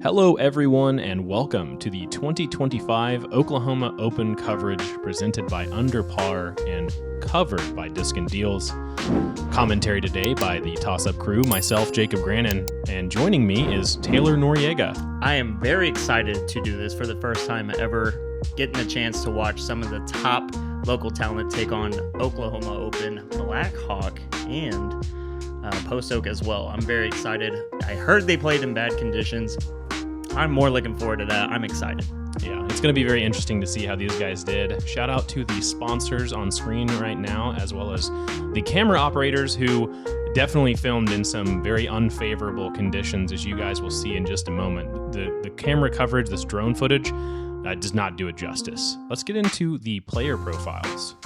Hello, everyone, and welcome to the 2025 Oklahoma Open coverage presented by Under Par and covered by Discin Deals. Commentary today by the Toss-Up crew, myself, Jacob Grannan, and joining me is Taylor Noriega. I am very excited to do this for the first time ever, getting a chance to watch some of the top local talent take on Oklahoma Open, Blackhawk, and Post Oak as well. I'm very excited. I heard they played in bad conditions. I'm more looking forward to that. I'm excited. Yeah, it's going to be very interesting to see how these guys did. Shout out to the sponsors on screen right now, as well as the camera operators who definitely filmed in some very unfavorable conditions, as you guys will see in just a moment. The camera coverage, this drone footage, does not do it justice. Let's get into the player profiles.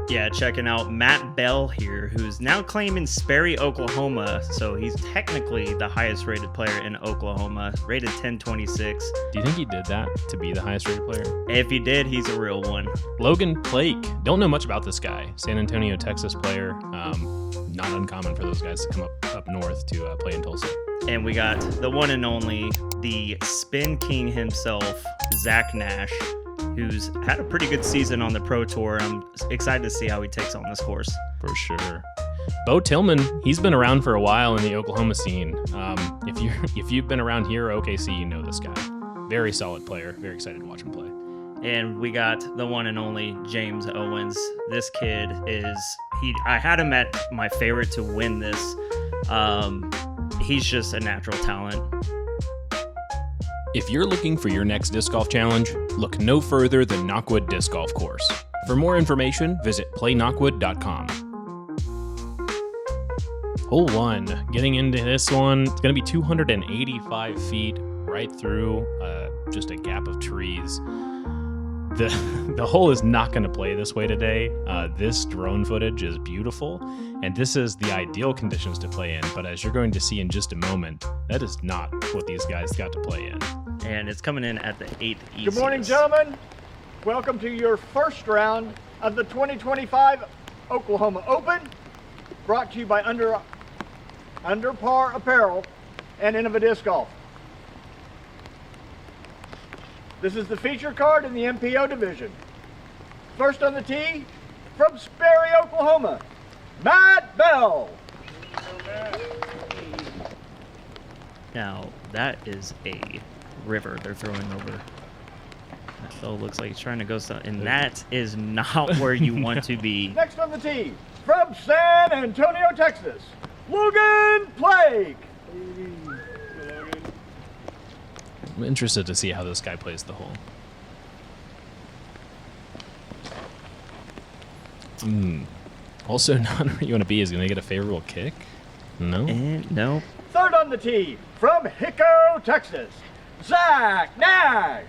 Yeah, checking out Matt Bell here, who's now claiming Sperry, Oklahoma. So he's technically the highest rated player in Oklahoma, rated 1026. Do you think he did that to be the highest rated player? If he did, he's a real one. Logan Plake. Don't know much about this guy. San Antonio, Texas player. Not uncommon for those guys to come up north to play in Tulsa. And we got the one and only, the Spin King himself, Zach Nash, who's had a pretty good season on the Pro Tour. I'm excited to see how he takes on this course. For sure. Bo Tillman, he's been around for a while in the Oklahoma scene. If you've been around here or OKC, you know this guy. Very solid player. Very excited to watch him play. And we got the one and only James Owens. This kid I had him at my favorite to win this. He's just a natural talent. If you're looking for your next disc golf challenge, look no further than Knockwood Disc Golf Course. For more information, visit playknockwood.com. Hole 1, getting into this one, it's going to be 285 feet right through just a gap of trees. The hole is not going to play this way today. This drone footage is beautiful, and this is the ideal conditions to play in, but as you're going to see in just a moment, that is not what these guys got to play in. And it's coming in at the 8th easiest. Good morning, gentlemen. Welcome to your first round of the 2025 Oklahoma Open, brought to you by Under Par Apparel and Innova Disc Golf. This is the feature card in the MPO division. First on the tee, from Sperry, Oklahoma, Matt Bell. Now, that is a river they're throwing over. That fellow looks like he's trying to go something, and that is not where you want to be. Next on the tee, from San Antonio, Texas, Logan Plake. I'm interested to see how this guy plays the hole. Also, not where you want to be. Is going to get a favorable kick? No? No. Third on the tee, from Hicko, Texas, Zach Nash.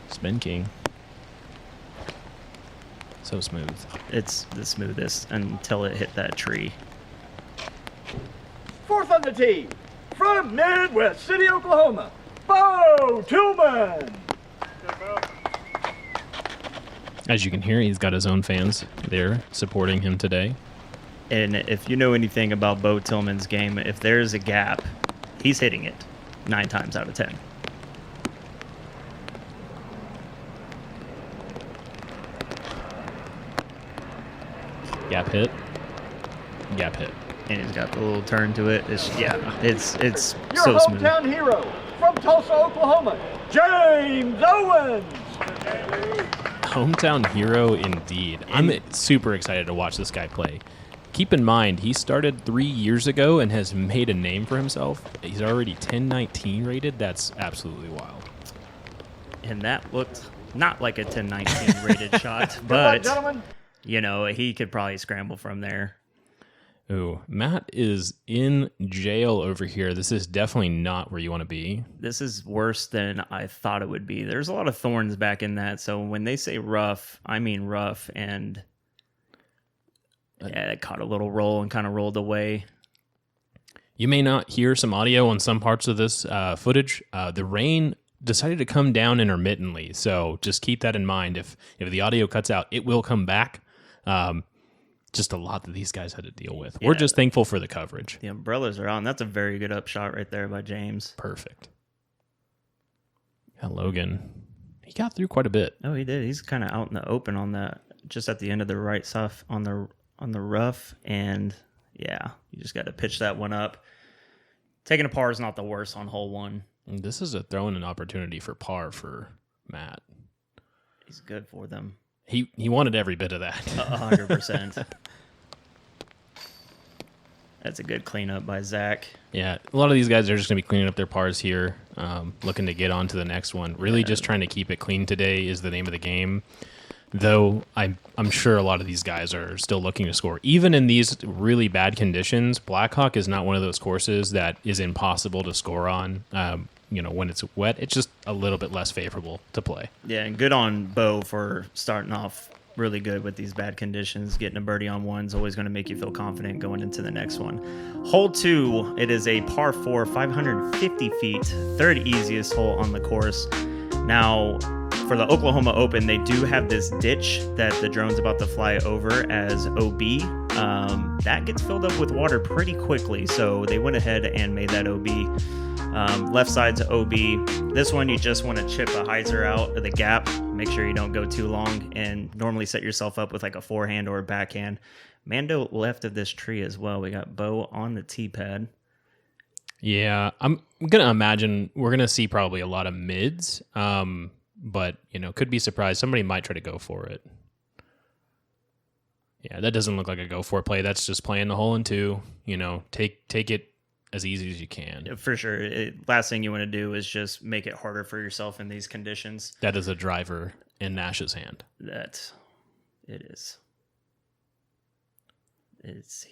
Spin King. So smooth. It's the smoothest until it hit that tree. Fourth on the tee, from Midwest City, Oklahoma, Bo Tillman. As you can hear, he's got his own fans there supporting him today. And if you know anything about Bo Tillman's game, if there's a gap, he's hitting it 9 times out of 10. Gap hit. Gap hit. And he's got the little turn to it. It's Your so smooth. hometown hero from Tulsa, Oklahoma, James Owens. Hometown hero indeed. I'm super excited to watch this guy play. Keep in mind, he started 3 years ago and has made a name for himself. He's already 1019 rated. That's absolutely wild. And that looked not like a 1019 rated shot, Good luck, but gentlemen. you know, he could probably scramble from there. Ooh, Matt is in jail over here. This is definitely not where you want to be. This is worse than I thought it would be. There's a lot of thorns back in that. So when they say rough, I mean rough. And yeah, it caught a little roll and kind of rolled away. You may not hear some audio on some parts of this footage. The rain decided to come down intermittently. So just keep that in mind. If the audio cuts out, it will come back. just a lot that these guys had to deal with. Yeah. We're just thankful for the coverage. The umbrellas are on. That's a very good upshot right there by James. Perfect. Yeah, Logan, he got through quite a bit. Oh, he did. He's kind of out in the open on that, just at the end of the right stuff on the rough, and yeah, you just got to pitch that one up. Taking a par is not the worst on hole 1. And this is a throw-in opportunity for par for Matt. He's good for them. He wanted every bit of that. 100%. That's a good cleanup by Zach. Yeah, a lot of these guys are just going to be cleaning up their pars here, looking to get on to the next one. Really just trying to keep it clean today is the name of the game. Though I'm sure a lot of these guys are still looking to score. Even in these really bad conditions, Blackhawk is not one of those courses that is impossible to score on. When it's wet, it's just a little bit less favorable to play. Yeah, and good on Bo for starting off really good with these bad conditions. Getting a birdie on 1 is always going to make you feel confident going into the next one. Hole 2, it is a par 4, 550 feet, third easiest hole on the course. Now, for the Oklahoma Open, they do have this ditch that the drone's about to fly over as OB. That gets filled up with water pretty quickly, so they went ahead and made that OB. Left side's OB. This one, you just want to chip a hyzer out of the gap. Make sure you don't go too long, and normally set yourself up with like a forehand or a backhand. Mando left of this tree as well. We got Bo on the tee pad. Yeah, I'm going to imagine we're going to see probably a lot of mids, but, could be surprised. Somebody might try to go for it. Yeah, that doesn't look like a go for it play. That's just playing the hole in 2. Take it as easy as you can. For sure. Last thing you want to do is just make it harder for yourself in these conditions. That is a driver in Nash's hand. That it is.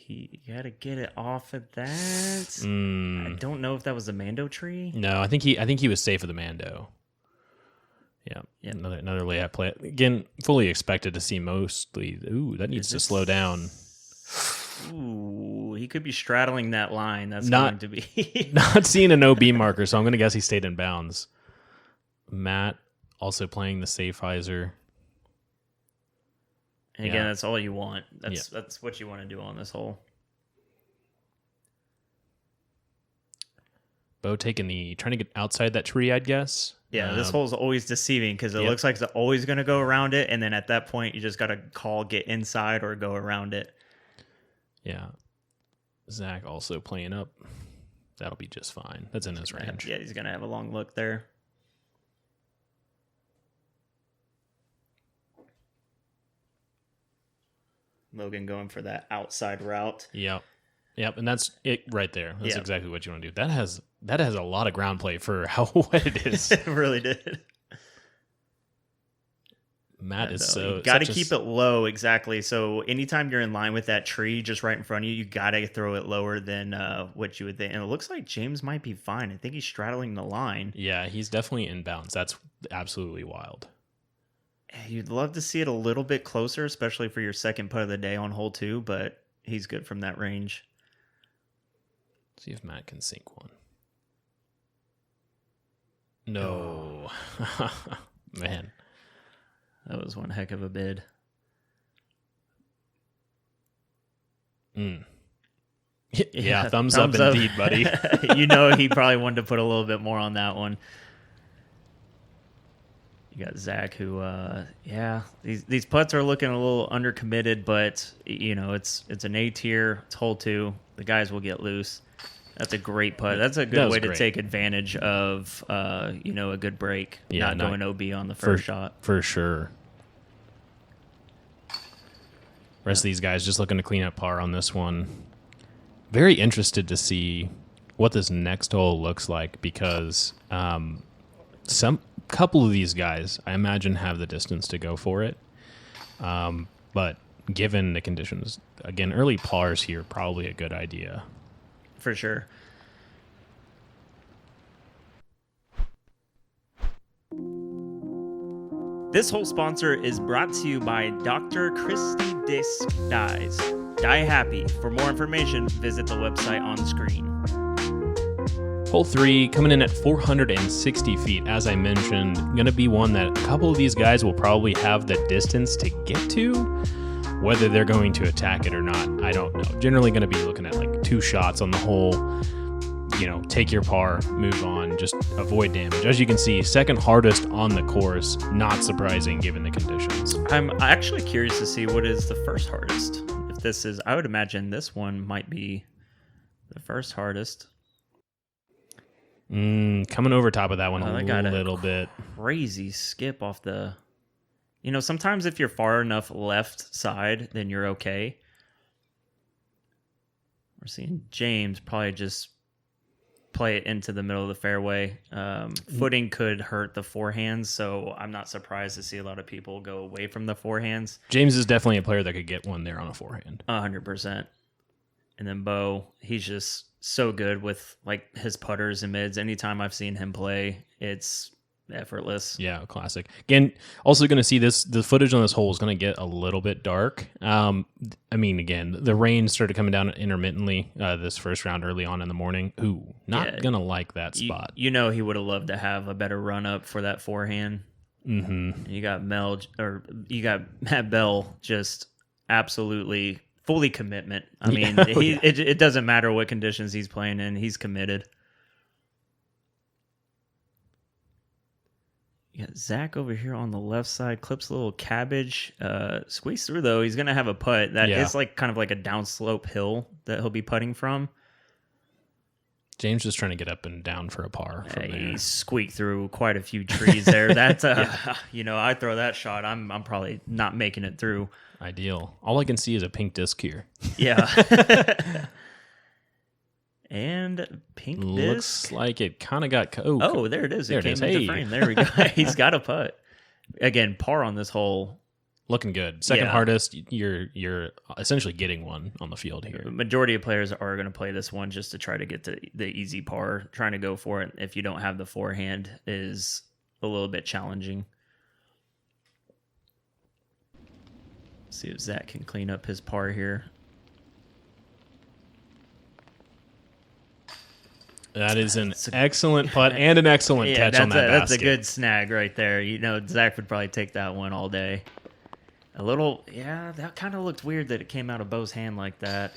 You got to get it off of that. I don't know if that was a Mando tree. No, I think he was safe with the Mando. Yeah. Another layup play. Again, fully expected to see mostly. Ooh, that needs to slow down. Ooh, he could be straddling that line. That's going to be not seeing an OB marker, so I'm going to guess he stayed in bounds. Matt also playing the safe hyzer. And again, that's all you want. That's what you want to do on this hole. Bo trying to get outside that tree, I'd guess. Yeah, this hole's always deceiving because it looks like it's always going to go around it, and then at that point, you just got to call get inside or go around it. Yeah. Zach also playing up. That'll be just fine. That's in his range. Yeah, he's going to have a long look there. Logan going for that outside route. Yep, and that's it right there. That's exactly what you want to do. That has a lot of ground play for how wet it is. It really did. Matt is so... You got to keep it low, exactly. So anytime you're in line with that tree just right in front of you, you got to throw it lower than what you would think. And it looks like James might be fine. I think he's straddling the line. Yeah, he's definitely in bounds. That's absolutely wild. You'd love to see it a little bit closer, especially for your second putt of the day on hole 2, but he's good from that range. See if Matt can sink one. No. Man. That was one heck of a bid. Yeah, thumbs up indeed, buddy. He probably wanted to put a little bit more on that one. You got Zach, who, these putts are looking a little undercommitted, but it's an A tier. It's hole 2. The guys will get loose. That's a great putt. That's a good way to take advantage of, a good break. Not going OB on the first shot. For sure. Rest of these guys just looking to clean up par on this one. Very interested to see what this next hole looks like because some couple of these guys, I imagine, have the distance to go for it. But given the conditions, again, early pars here, probably a good idea. For sure. This whole sponsor is brought to you by Dr. Christy Disc Dyes. Die happy. For more information, visit the website on screen. Hole 3 coming in at 460 feet. As I mentioned, going to be one that a couple of these guys will probably have the distance to get to. Whether they're going to attack it or not, I don't know. Generally going to be looking at like 2 shots on the hole. Take your par, move on, just avoid damage. As you can see, second hardest on the course. Not surprising given the conditions. I'm actually curious to see what is the first hardest. If this is, I would imagine this one might be the first hardest. Coming over top of that one They a got little bit. Crazy skip off the... sometimes if you're far enough left side, then you're okay. We're seeing James probably just play it into the middle of the fairway. Footing could hurt the forehands, so I'm not surprised to see a lot of people go away from the forehands. James is definitely a player that could get one there on a forehand. 100%. And then Bo, he's just so good with like his putters and mids. Anytime I've seen him play, it's effortless. Yeah, classic. Again, also going to see this. The footage on this hole is going to get a little bit dark. Again, the rain started coming down intermittently this first round early on in the morning. Ooh, not going to like that spot. He would have loved to have a better run up for that forehand. Mm-hmm. You got Matt Bell, just absolutely fully commitment. It doesn't matter what conditions he's playing in. He's committed. You got Zach over here on the left side, clips a little cabbage, squeeze through though. He's gonna have a putt that is like kind of like a downslope hill that he'll be putting from. James just trying to get up and down for a par. He squeaked through quite a few trees there. That's I throw that shot, I'm probably not making it through. Ideal. All I can see is a pink disc here. Yeah. And pink disc. Looks like it kind of got... Oh, there it is. There it came is. into frame. There we go. He's got a putt. Again, par on this hole. Looking good. Second hardest. You're essentially getting one on the field here. The majority of players are going to play this one just to try to get to the easy par. Trying to go for it if you don't have the forehand is a little bit challenging. See if Zach can clean up his par here. That is an excellent putt and an excellent catch on that basket. That's a good snag right there. Zach would probably take that one all day. That kind of looked weird that it came out of Bo's hand like that.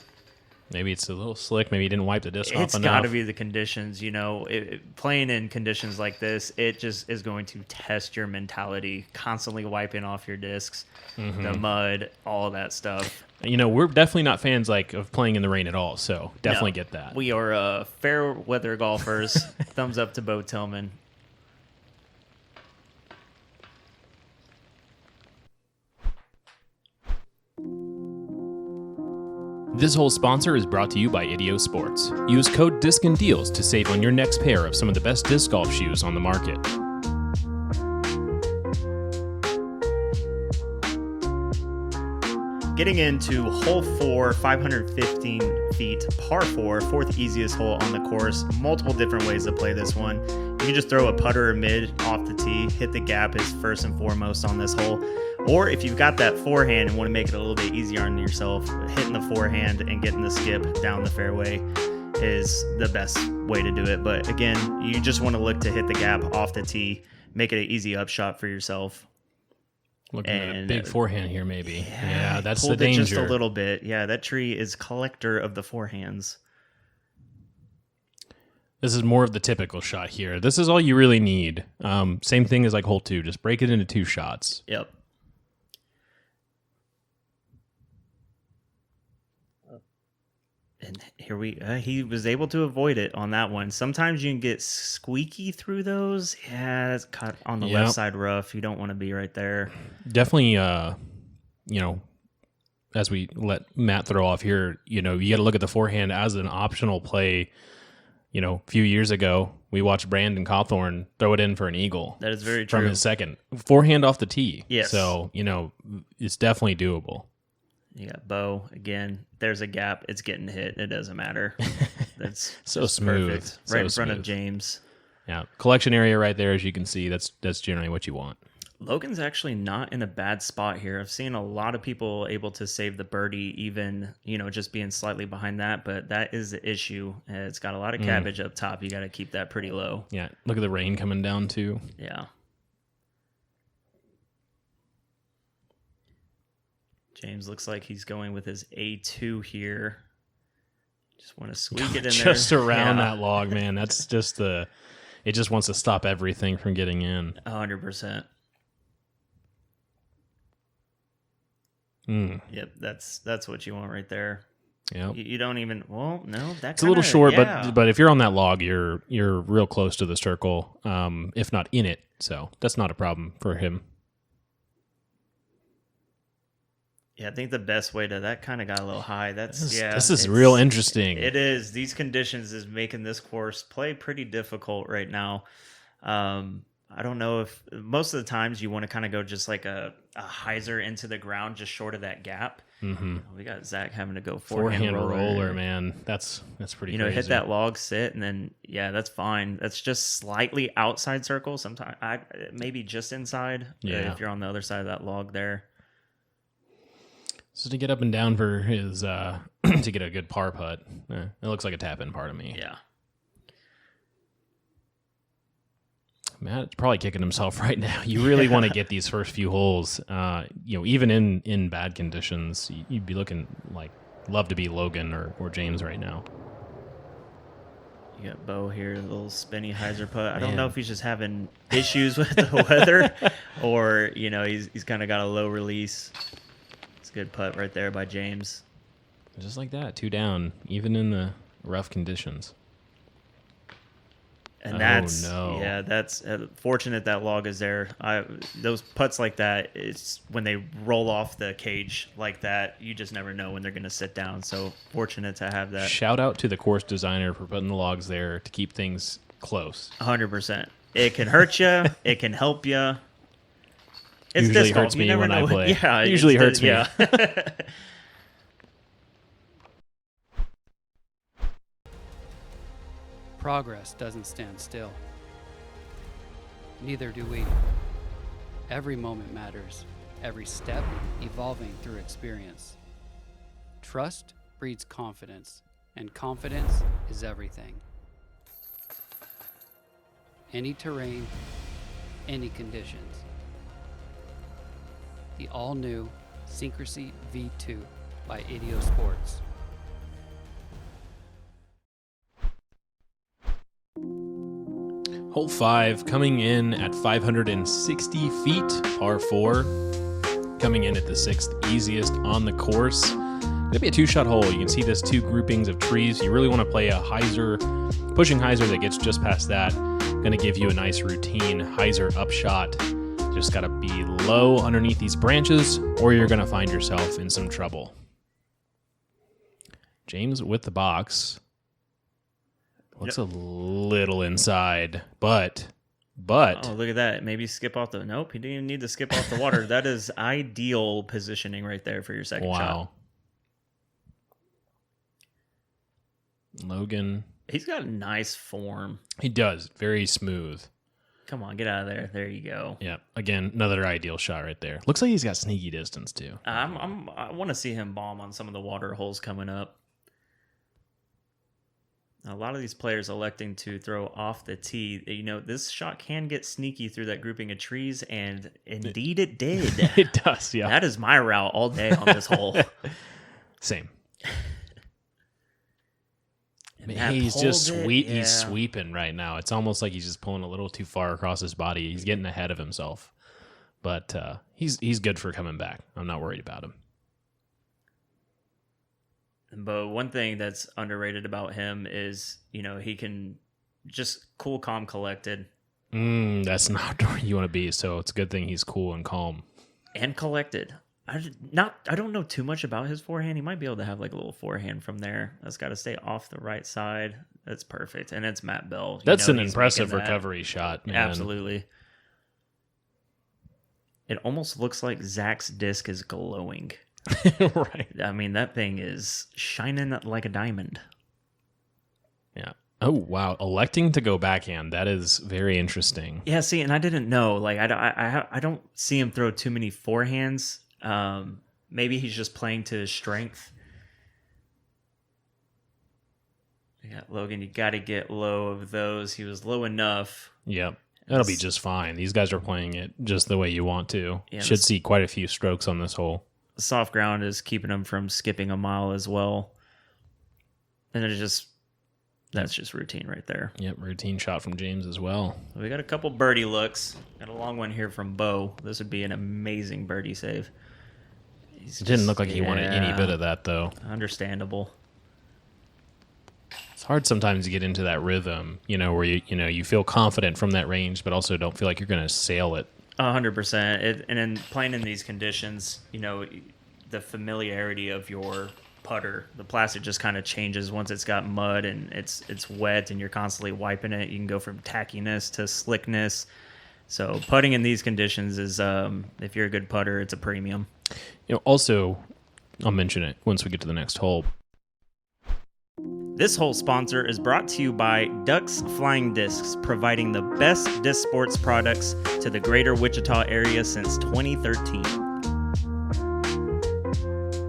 Maybe it's a little slick. Maybe he didn't wipe the disc off enough. It's got to be the conditions. Playing in conditions like this, it just is going to test your mentality. Constantly wiping off your discs, the mud, all that stuff. We're definitely not fans of playing in the rain at all. So definitely get that. We are fair weather golfers. Thumbs up to Bo Tillman. This whole sponsor is brought to you by Ideo Sports. Use code Discin Deals to save on your next pair of some of the best disc golf shoes on the market. Getting into hole 4, 515 feet, par 4, fourth easiest hole on the course. Multiple different ways to play this one. You can just throw a putter or mid off the tee. Hit the gap is first and foremost on this hole. Or if you've got that forehand and want to make it a little bit easier on yourself, hitting the forehand and getting the skip down the fairway is the best way to do it. But again, you just want to look to hit the gap off the tee, make it an easy upshot for yourself. Looking at a big forehand here, maybe. Yeah, that's the danger. danger. Just a little bit. Yeah, that tree is collector of the forehands. This is more of the typical shot here. This is all you really need. Same thing as hole 2. Just break it into 2 shots. Yep. And here he was able to avoid it on that one. Sometimes you can get squeaky through those. Yeah, that's caught on the left side rough. You don't want to be right there. Definitely, as we let Matt throw off here, you got to look at the forehand as an optional play. A few years ago, we watched Brandon Cawthorn throw it in for an eagle. That is very true. From his second. Forehand off the tee. Yes. So, it's definitely doable. You got Bo again. There's a gap. It's getting hit. It doesn't matter. That's so smooth. Perfect. Right in front of James. Yeah. Collection area right there, as you can see. That's generally what you want. Logan's actually not in a bad spot here. I've seen a lot of people able to save the birdie, even, just being slightly behind that, but that is the issue. It's got a lot of cabbage up top. You got to keep that pretty low. Yeah. Look at the rain coming down too. Yeah. James looks like he's going with his A2 here. Just want to squeak it in just there. around that log, man. That's just it just wants to stop everything from getting in. 100%. Yep, that's what you want right there. Yep. You don't even, well, no, that's a little short, but if you're on that log, you're real close to the circle, if not in it. So that's not a problem for him. Yeah, I think the best way to, that kind of got a little high. This is real interesting. It is. These conditions is making this course play pretty difficult right now. I don't know if most of the times you want to kind of go just like a hyzer into the ground, just short of that gap. Mm-hmm. We got Zach having to go forehand roller, man. That's pretty. Crazy. Hit that log, sit, and then that's fine. That's just slightly outside circle. Sometimes maybe just inside. Yeah. If you're on the other side of that log there. So to get up and down for his to get a good par putt, it looks like a tap in part of me. Yeah. Matt's probably kicking himself right now. You really want to get these first few holes, even in bad conditions. You'd be looking like, love to be Logan or James right now. You got Bo here, a little spinny hyzer putt. I don't know if he's just having issues with the weather or, he's kind of got a low release. It's a good putt right there by James. Just like that, 2 down, even in the rough conditions. And that's fortunate that log is there. Those putts like that, it's when they roll off the cage like that, you just never know when they're going to sit down. So fortunate to have that. Shout out to the course designer for putting the logs there to keep things close. 100%. It can hurt you. It can help you. It's usually hurts me when I play. Yeah, it usually hurts me. Yeah. Progress doesn't stand still. Neither do we. Every moment matters, every step evolving through experience. Trust breeds confidence, and confidence is everything. Any terrain, any conditions. The all-new Syncrasy V2 by Ideo Sports. Hole 5 coming in at 560 feet, par 4. Coming in at the 6th easiest on the course. Gonna be a 2-shot hole. You can see this 2 groupings of trees. You really want to play a hyzer, pushing hyzer that gets just past that. Gonna give you a nice routine hyzer upshot. Just gotta be low underneath these branches, or you're gonna find yourself in some trouble. James with the box. Looks a little inside, but. Oh, look at that. Maybe skip off the. Nope, he didn't even need to skip off the water. That is ideal positioning right there for your second shot. Logan. He's got a nice form. He does. Very smooth. Come on, get out of there. There you go. Yeah. Again, another ideal shot right there. Looks like he's got sneaky distance too. I want to see him bomb on some of the water holes coming up. A lot of these players electing to throw off the tee. This shot can get sneaky through that grouping of trees, and indeed it did. It does, yeah. That is my route all day on this hole. Same. He's just sweet. Yeah. He's sweeping right now. It's almost like he's just pulling a little too far across his body. He's getting ahead of himself, but he's good for coming back. I'm not worried about him. But one thing that's underrated about him is, he can just cool, calm, collected. That's not where you want to be. So it's a good thing he's cool and calm and collected. I don't know too much about his forehand. He might be able to have like a little forehand from there. That's got to stay off the right side. That's perfect. And it's Matt Bell. That's an impressive recovery shot, man. Absolutely. It almost looks like Zach's disc is glowing. Right. I mean, that thing is shining like a diamond. Yeah. Oh, wow. Electing to go backhand. That is very interesting. Yeah, see, and I didn't know. Like, I don't see him throw too many forehands. Maybe he's just playing to his strength. Yeah, Logan, you got to get low of those. He was low enough. Yep. That'll be just fine. These guys are playing it just the way you want to. Yeah, Should see quite a few strokes on this hole. soft ground is keeping him from skipping a mile as well. And that's just routine right there. Yep, routine shot from James as well. We got a couple birdie looks. Got a long one here from Bo. This would be an amazing birdie save. It didn't look like he wanted any bit of that, though. Understandable. It's hard sometimes to get into that rhythm, where you feel confident from that range, but also don't feel like you're going to sail it. 100%. And then playing in these conditions, the familiarity of your putter, the plastic just kind of changes once it's got mud and it's wet and you're constantly wiping it. You can go from tackiness to slickness. So putting in these conditions is, if you're a good putter, it's a premium. Also, I'll mention it once we get to the next hole. This whole sponsor is brought to you by Ducks Flying Discs, providing the best disc sports products to the greater Wichita area since 2013.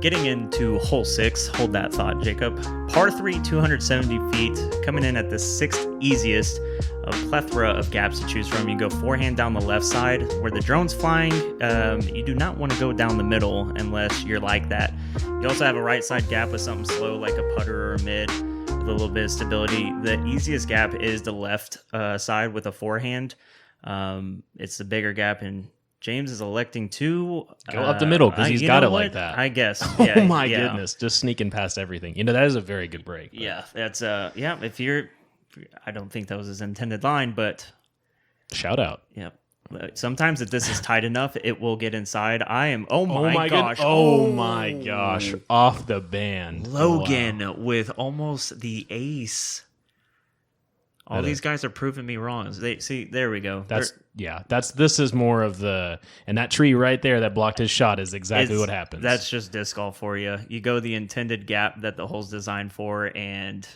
Getting into hole 6, hold that thought, Jacob. Par 3, 270 feet, coming in at the 6th easiest, a plethora of gaps to choose from. You go forehand down the left side where the drone's flying. You do not want to go down the middle unless you're like that. You also have a right side gap with something slow like a putter or a mid with a little bit of stability. The easiest gap is the left side with a forehand. It's the bigger gap, and James is electing to go up the middle because he's got it like that. I guess. Yeah, oh my goodness, just sneaking past everything. That is a very good break. But. Yeah, that's if you're, I don't think that was his intended line, but shout out. Yeah. Sometimes if this is tight enough, it will get inside. Oh my gosh. Oh my gosh. Off the band. Logan with almost the ace. All these guys are proving me wrong. There we go. This is more of and that tree right there that blocked his shot is exactly what happens. That's just disc golf for you. You go the intended gap that the hole's designed for, and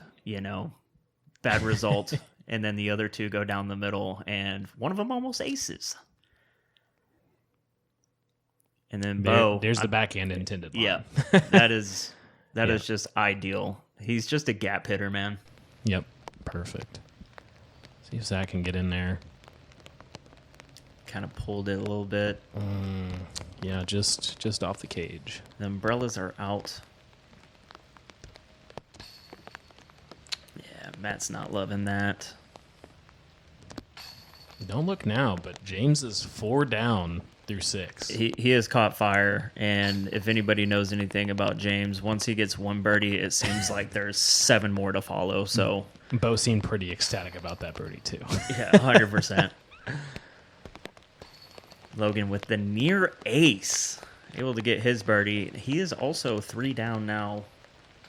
bad result. And then the other two go down the middle, and one of them almost aces. And then Bo, there's the backhand intended line. Yeah, that is just ideal. He's just a gap hitter, man. Yep, perfect. See if Zach can get in there. Kind of pulled it a little bit. Yeah, just off the cage. The umbrellas are out. Yeah, Matt's not loving that. Don't look now, but James is 4 down through 6. He has caught fire, and if anybody knows anything about James, once he gets one birdie, it seems like there's 7 more to follow. So Bo seemed pretty ecstatic about that birdie too. Yeah, 100%. Logan with the near ace, able to get his birdie. He is also 3 down now.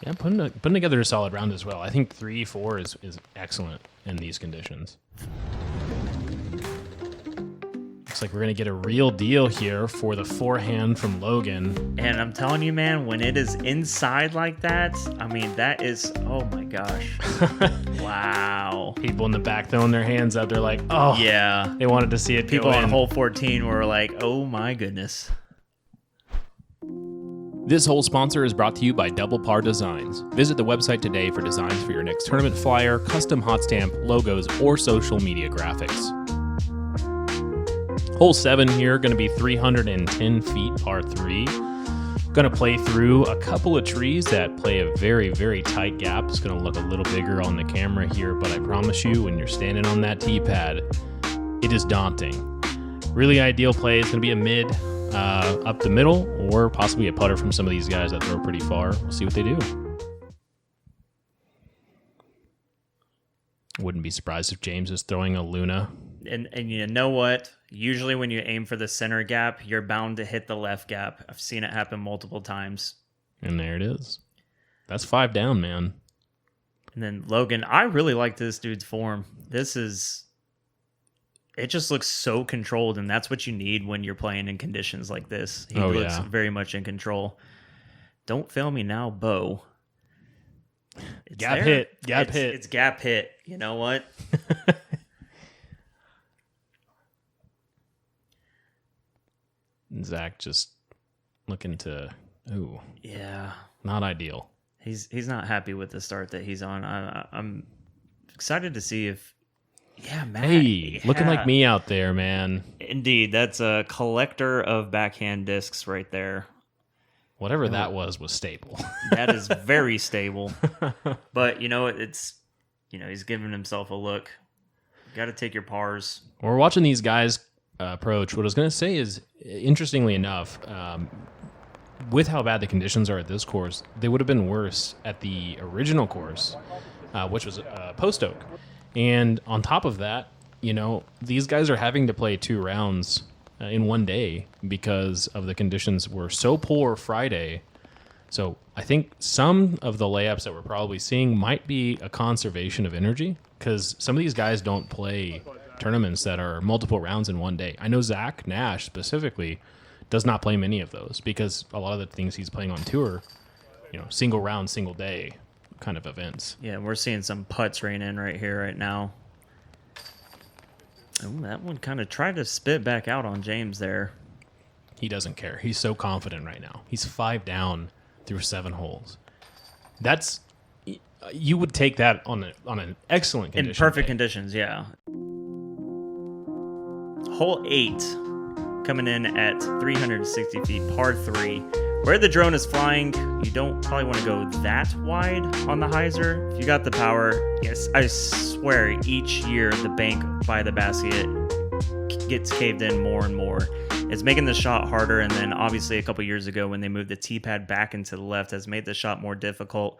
Yeah, putting together a solid round as well. I think 3-4 is excellent in these conditions. Looks like we're going to get a real deal here for the forehand from Logan. And I'm telling you, man, when it is inside like that, I mean, that is, oh my gosh. Wow. People in the back throwing their hands up. They're like, oh. Yeah. They wanted to see it People go on in. hole 14 were like, oh my goodness. This whole sponsor is brought to you by Double Par Designs. Visit the website today for designs for your next tournament flyer, custom hot stamp, logos, or social media graphics. Hole 7 here, going to be 310 feet, par 3. Going to play through a couple of trees that play a very, very tight gap. It's going to look a little bigger on the camera here, but I promise you, when you're standing on that tee pad, it is daunting. Really ideal play is going to be a mid up the middle, or possibly a putter from some of these guys that throw pretty far. We'll see what they do. Wouldn't be surprised if James is throwing a Luna. And you know what? Usually when you aim for the center gap, you're bound to hit the left gap. I've seen it happen multiple times. And there it is. That's 5 down, man. And then Logan, I really like this dude's form. It just looks so controlled, and that's what you need when you're playing in conditions like this. He looks very much in control. Don't fail me now, Bo. It's Gap there. hit. It's gap hit. You know what? Zach just looking to, yeah, not ideal. He's not happy with the start that he's on. I'm excited to see if, Matt. Hey, looking like me out there, man. Indeed, that's a collector of backhand discs right there. Whatever that was stable. That is very stable. But, he's giving himself a look. Got to take your pars. We're watching these guys approach. What I was going to say is, interestingly enough, with how bad the conditions are at this course, they would have been worse at the original course, which was Post Oak. And on top of that, these guys are having to play 2 rounds in one day because of the conditions were so poor Friday. So I think some of the layups that we're probably seeing might be a conservation of energy, because some of these guys don't play tournaments that are multiple rounds in one day. I know Zach Nash specifically does not play many of those because a lot of the things he's playing on tour, single round, single day kind of events. Yeah, we're seeing some putts rain in right here, right now. Oh, that one kind of tried to spit back out on James there. He doesn't care. He's so confident right now. He's 5 down through 7 holes. That's, you would take that on an excellent condition. In perfect conditions, yeah. Hole 8, coming in at 360 feet, par 3. Where the drone is flying, you don't probably want to go that wide on the hyzer. If you got the power, yes, I swear each year the bank by the basket gets caved in more and more. It's making the shot harder, and then obviously a couple years ago when they moved the tee pad back into the left has made the shot more difficult.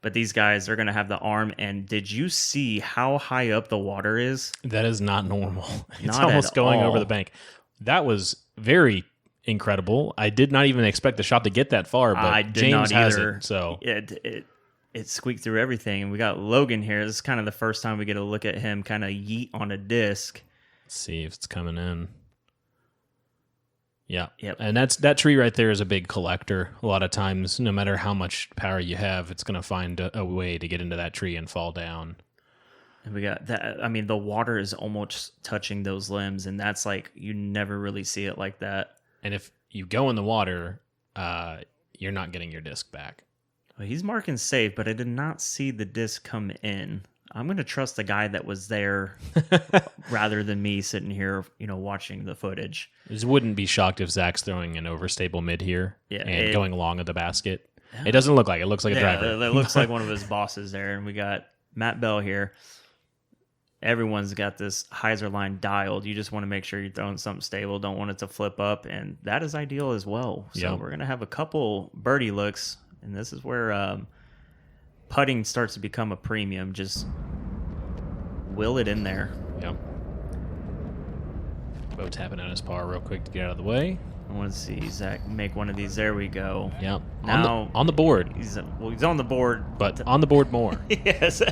But these guys are going to have the arm, and did you see how high up the water is? That is not normal. It's Not almost at going all. over the bank. That was very incredible. I did not even expect the shot to get that far, but I did James not has either. it. So It squeaked through everything, and we got Logan here. This is kind of the first time we get a look at him kind of yeet on a disc. let's see if it's coming in. Yeah. Yep. And that tree right there is a big collector. A lot of times, no matter how much power you have, it's going to find a way to get into that tree and fall down. And we got that. I mean, the water is almost touching those limbs, and that's like, you never really see it like that. And if you go in the water, you're not getting your disc back. Well, he's marking safe, but I did not see the disc come in. I'm going to trust the guy that was there rather than me sitting here, watching the footage. Just wouldn't be shocked if Zach's throwing an overstable mid here and going along at the basket. It doesn't look like it. It looks like a driver. It looks like one of his bosses there. And we got Matt Bell here. Everyone's got this hyzer line dialed. You just want to make sure you're throwing something stable. Don't want it to flip up. And that is ideal as well. So we're going to have a couple birdie looks. And this is where putting starts to become a premium. Just will it in there. Yep. Bo tapping on his par real quick to get out of the way. I want to see Zach make one of these. There we go. Yep. Now on the board. He's on the board, But on the board more. yes,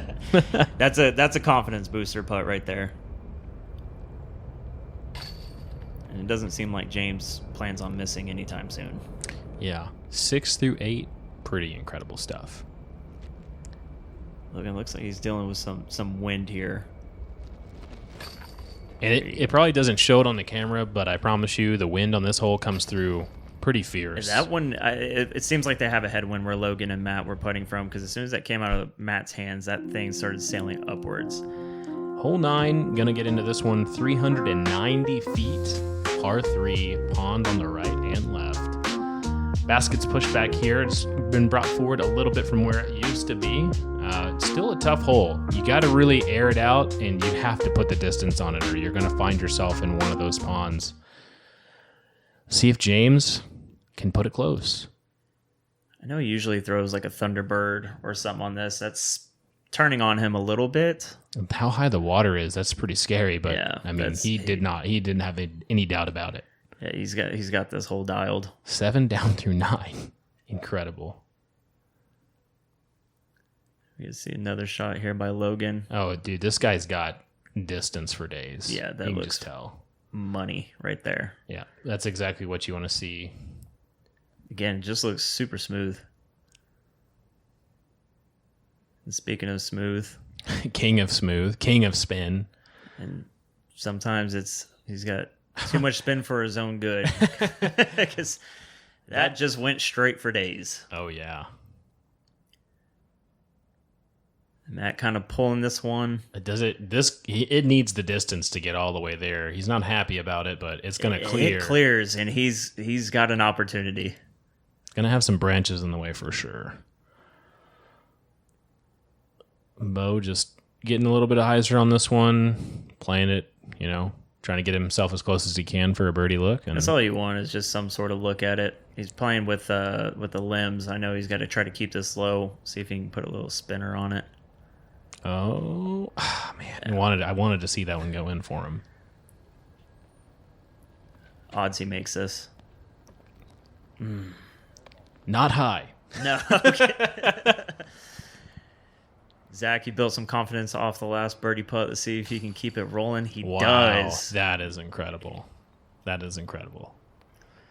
that's a confidence booster putt right there. And it doesn't seem like James plans on missing anytime soon. Yeah. 6 through 8, pretty incredible stuff. Logan looks like he's dealing with some wind here. And it probably doesn't show it on the camera, but I promise you the wind on this hole comes through pretty fierce. That one, it seems like they have a headwind where Logan and Matt were putting from, because as soon as that came out of Matt's hands, that thing started sailing upwards. Hole 9, gonna get into this one, 390 feet, par 3, pond on the right and left. Basket's pushed back here. It's been brought forward a little bit from where it used to be. It's still a tough hole. You got to really air it out, and you have to put the distance on it, or you're going to find yourself in one of those ponds. See if James can put it close. I know he usually throws like a Thunderbird or something on this. That's turning on him a little bit. How high the water is, that's pretty scary, but Yeah, I mean, he didn't have any doubt about it. Yeah, he's got this hole dialed. 7 down through 9. Incredible. We can see another shot here by Logan. Oh, dude, this guy's got distance for days. Yeah, that you can looks just tell. Money right there. Yeah, that's exactly what you want to see. Again, it just looks super smooth. And speaking of smooth, King of smooth, king of spin. and sometimes he's got too much spin for his own good, because that just went straight for days. Oh yeah. Matt kind of pulling this one. It needs the distance to get all the way there. He's not happy about it, but it's going to clear. It clears, and he's got an opportunity. Gonna have some branches in the way for sure. Bo just getting a little bit of hyzer on this one, playing it, you know, trying to get himself as close as he can for a birdie look. And that's all you want is just some sort of look at it. He's playing with the limbs. I know he's got to try to keep this low, see if he can put a little spinner on it. Oh man, I wanted to see that one go in for him. Odds he makes this. Not high. No. Okay. Zach, you built some confidence off the last birdie putt. Let's see if he can keep it rolling. He does. That is incredible. That is incredible.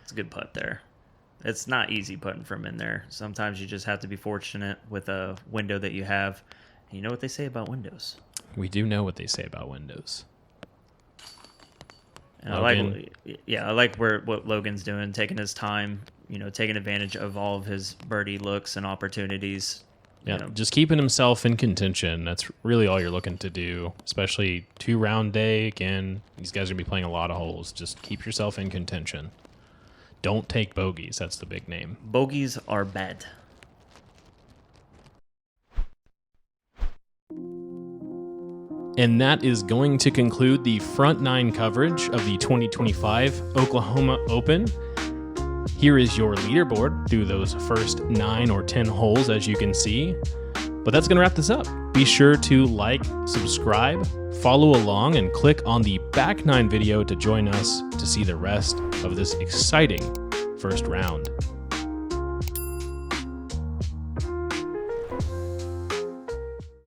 It's a good putt there. It's not easy putting from in there. Sometimes you just have to be fortunate with a window that you have. And you know what they say about windows. We do know what they say about windows. And I like what Logan's doing, taking his time, you know, taking advantage of all of his birdie looks and opportunities. Yeah, You know, just keeping himself in contention. That's really all you're looking to do, especially 2-round day. Again, these guys are going to be playing a lot of holes. Just keep yourself in contention. Don't take bogeys. That's the big name. bogeys are bad. And that is going to conclude the front 9 coverage of the 2025 Oklahoma Open. Here is your leaderboard through those first 9 or 10 holes, as you can see. But that's going to wrap this up. Be sure to like, subscribe, follow along, and click on the back 9 video to join us to see the rest of this exciting first round.